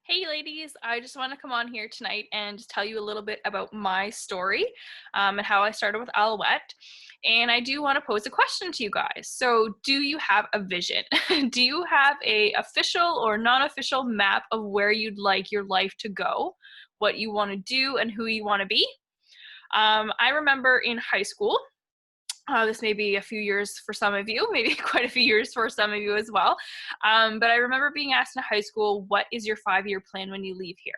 Hey ladies, I just want to come on here tonight and just tell you a little bit about my story and how I started with Aloette. And I do want to pose a question to you guys. So, do you have a vision? Do you have a official or non-official map of where you'd like your life to go, what you want to do, and who you want to be? I remember in high school, this may be a few years for some of you, maybe quite a few years for some of you as well. But I remember being asked in high school, what is your 5-year plan when you leave here?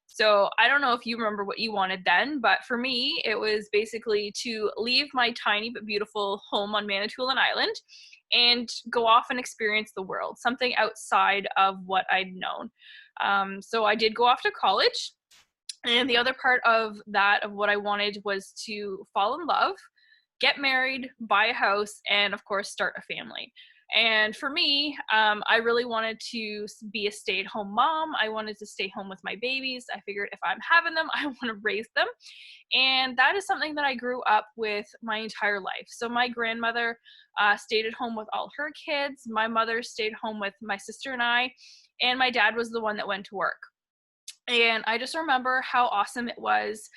So I don't know if you remember what you wanted then, but for me, it was basically to leave my tiny but beautiful home on Manitoulin Island and go off and experience the world, something outside of what I'd known. So I did go off to college. And the other part of that, of what I wanted, was to fall in love, get married, buy a house, and of course, start a family. And for me, I really wanted to be a stay at home mom. I wanted to stay home with my babies. I figured if I'm having them, I want to raise them. And that is something that I grew up with my entire life. So my grandmother stayed at home with all her kids. My mother stayed home with my sister and I. And my dad was the one that went to work. And I just remember how awesome it was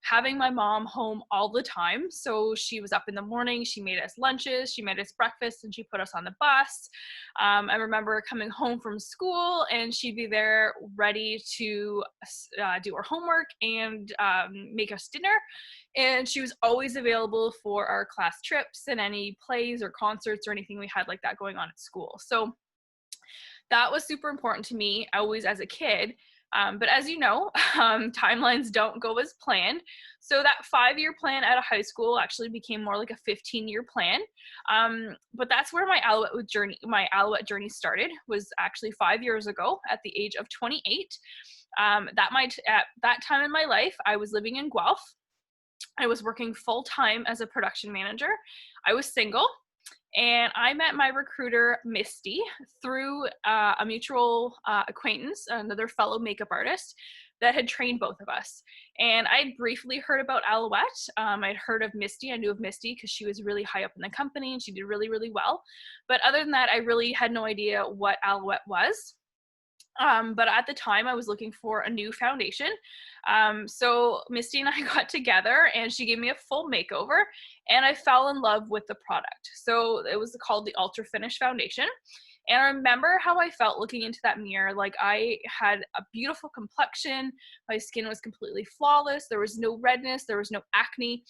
having my mom home all the time. So she was up in the morning, she made us lunches, she made us breakfast, and she put us on the bus. I remember coming home from school and she'd be there ready to do our homework and make us dinner. And she was always available for our class trips and any plays or concerts or anything we had like that going on at school. So that was super important to me always as a kid. But as you know, timelines don't go as planned. So that 5-year plan out of high school actually became more like a 15-year plan. But that's where my Alouette journey started. Was actually 5 years ago at the age of 28. At that time in my life, I was living in Guelph. I was working full time as a production manager. I was single. And I met my recruiter, Misty, through a mutual acquaintance, another fellow makeup artist that had trained both of us. And I had briefly heard about Aloette. I'd heard of Misty. I knew of Misty because she was really high up in the company and she did really, really well. But other than that, I really had no idea what Aloette was. But at the time, I was looking for a new foundation. So Misty and I got together and she gave me a full makeover and I fell in love with the product. So it was called the Ultra Finish Foundation. And I remember how I felt looking into that mirror. Like, I had a beautiful complexion. My skin was completely flawless. There was no redness. There was no acne.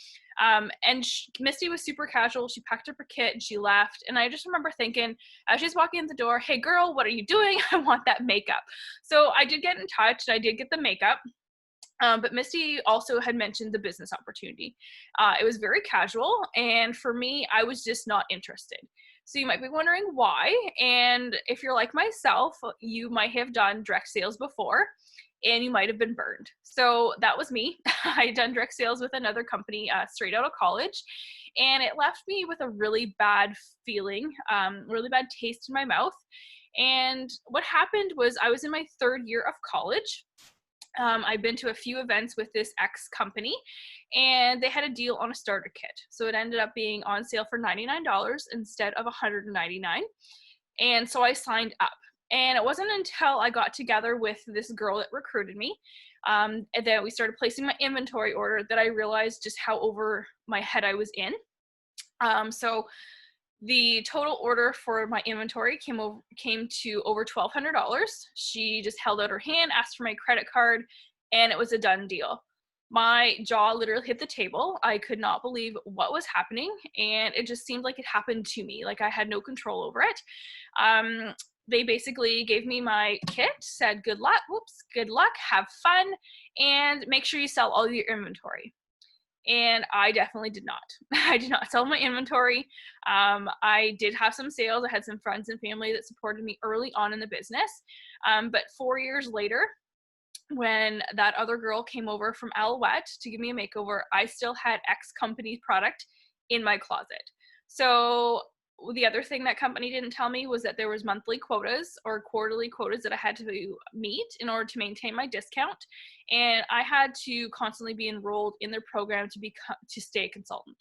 Misty was super casual. She packed up her kit and she left. And I just remember thinking, as she's walking in the door, hey girl, what are you doing? I want that makeup. So I did get in touch. I did get the makeup. But Misty also had mentioned the business opportunity. It was very casual, and for me, I was just not interested. So you might be wondering why. And if you're like myself, you might have done direct sales before and you might have been burned. So that was me. I had done direct sales with another company straight out of college, and it left me with a really bad feeling, really bad taste in my mouth. And what happened was I was in my 3rd year of college. I've been to a few events with this ex company, and they had a deal on a starter kit. So it ended up being on sale for $99 instead of $199. And so I signed up. And it wasn't until I got together with this girl that recruited me, and then we started placing my inventory order, that I realized just how over my head I was in. So the total order for my inventory came to over $1,200. She just held out her hand, asked for my credit card, and it was a done deal. My jaw literally hit the table. I could not believe what was happening, and it just seemed like it happened to me, like I had no control over it. They basically gave me my kit, said good luck, have fun, and make sure you sell all your inventory. And I definitely did not. I did not sell my inventory. I did have some sales. I had some friends and family that supported me early on in the business. But 4 years later, when that other girl came over from Aloette to give me a makeover, I still had ex company product in my closet. So the other thing that company didn't tell me was that there was monthly quotas or quarterly quotas that I had to meet in order to maintain my discount. And I had to constantly be enrolled in their program to stay a consultant.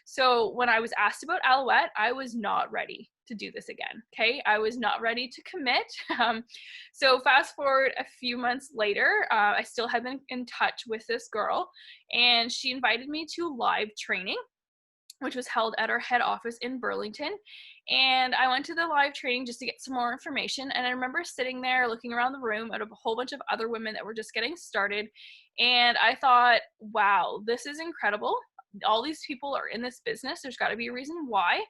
So when I was asked about Aloette, I was not ready to do this again. Okay. I was not ready to commit. So fast forward a few months later, I still have been in touch with this girl, and she invited me to live training, which was held at our head office in Burlington. And I went to the live training just to get some more information. And I remember sitting there looking around the room at a whole bunch of other women that were just getting started. And I thought, wow, this is incredible. All these people are in this business. There's got to be a reason why.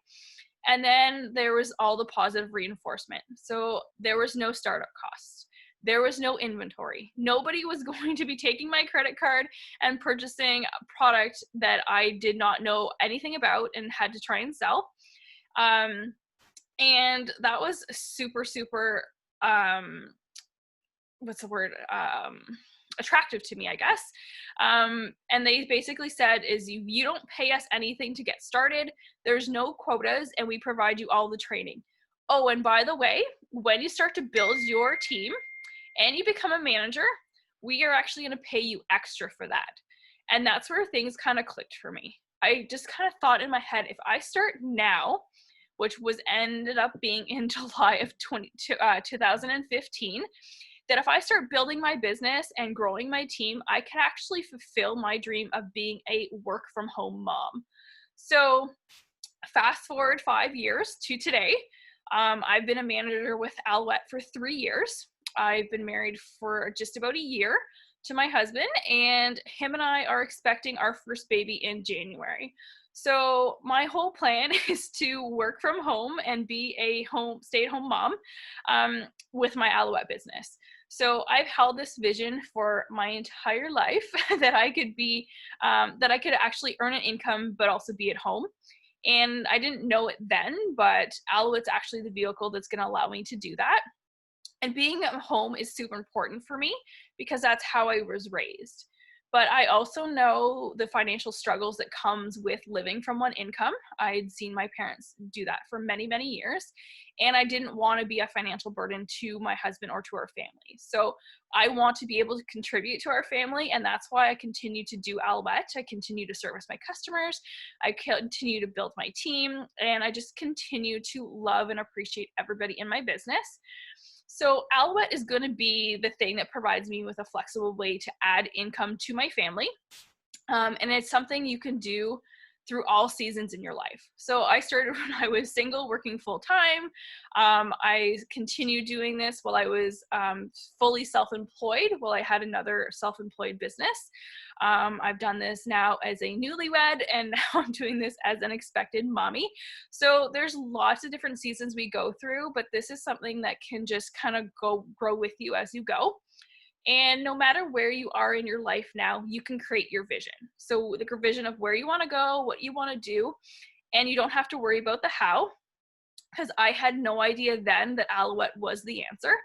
And then there was all the positive reinforcement. So there was no startup costs. There was no inventory. Nobody was going to be taking my credit card and purchasing a product that I did not know anything about and had to try and sell. And that was super, super, what's the word? Attractive to me, I guess. And they basically said is you don't pay us anything to get started. There's no quotas, and we provide you all the training. Oh, and by the way, when you start to build your team and you become a manager, we are actually going to pay you extra for that. And that's where things kind of clicked for me. I just kind of thought in my head, if I start now, which was ended up being in July of 2015, that if I start building my business and growing my team, I can actually fulfill my dream of being a work from home mom. So fast forward 5 years to today. I've been a manager with Aloette for 3 years. I've been married for just about a year to my husband, and him and I are expecting our first baby in January. So my whole plan is to work from home and be a stay-at-home mom with my Aloette business. So I've held this vision for my entire life that I could be, that I could actually earn an income, but also be at home. And I didn't know it then, but Aloette's actually the vehicle that's going to allow me to do that. And being at home is super important for me because that's how I was raised. But I also know the financial struggles that comes with living from one income. I'd seen my parents do that for many, many years, and I didn't want to be a financial burden to my husband or to our family. So I want to be able to contribute to our family, and that's why I continue to do Aloette. I continue to service my customers. I continue to build my team, and I just continue to love and appreciate everybody in my business. So Aloette is going to be the thing that provides me with a flexible way to add income to my family. And it's something you can do through all seasons in your life. So I started when I was single, working full time. I continued doing this while I was fully self-employed, while I had another self-employed business. I've done this now as a newlywed, and now I'm doing this as an expected mommy. So there's lots of different seasons we go through, but this is something that can just kind of grow with you as you go. And no matter where you are in your life now, you can create your vision. So the vision of where you want to go, what you want to do, and you don't have to worry about the how, because I had no idea then that Aloette was the answer.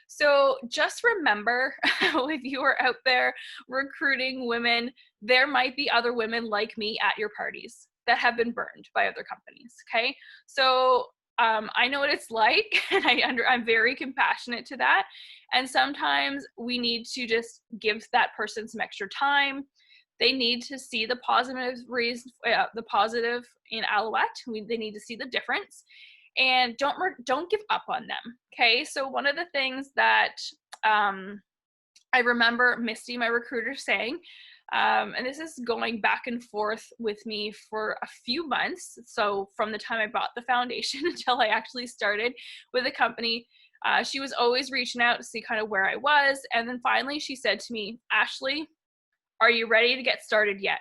So just remember, if you are out there recruiting women, there might be other women like me at your parties that have been burned by other companies, okay? So I know what it's like, and I'm very compassionate to that. And sometimes we need to just give that person some extra time. They need to see the positive in Aloette. They need to see the difference, and don't give up on them. Okay. So one of the things that I remember Misty, my recruiter, saying, and this is going back and forth with me for a few months. So from the time I bought the foundation until I actually started with the company, she was always reaching out to see kind of where I was. And then finally she said to me, Ashley, are you ready to get started yet?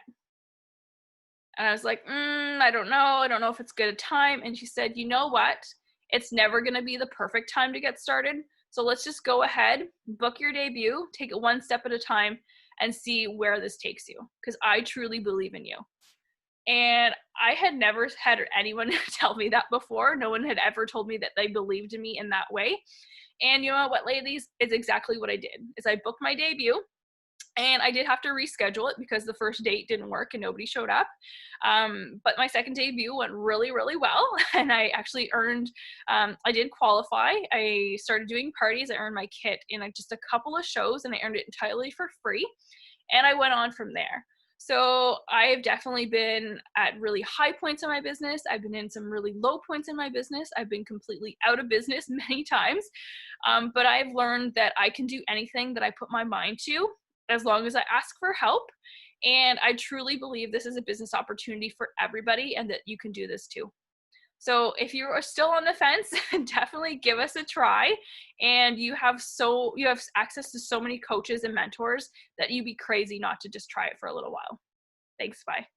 And I was like, I don't know. I don't know if it's good a time. And she said, you know what? It's never going to be the perfect time to get started. So let's just go ahead, book your debut, take it one step at a time, and see where this takes you, because I truly believe in you. And I had never had anyone tell me that before. No one had ever told me that they believed in me in that way. And you know what, ladies? It's exactly what I did. Is I booked my debut, And I did have to reschedule it because the first date didn't work and nobody showed up. But my second debut went really, really well. And I actually earned, I did qualify. I started doing parties. I earned my kit in just a couple of shows and I earned it entirely for free. And I went on from there. So I've definitely been at really high points in my business. I've been in some really low points in my business. I've been completely out of business many times. But I've learned that I can do anything that I put my mind to as long as I ask for help. And I truly believe this is a business opportunity for everybody and that you can do this too. So if you are still on the fence, definitely give us a try. And you have access to so many coaches and mentors that you'd be crazy not to just try it for a little while. Thanks, bye.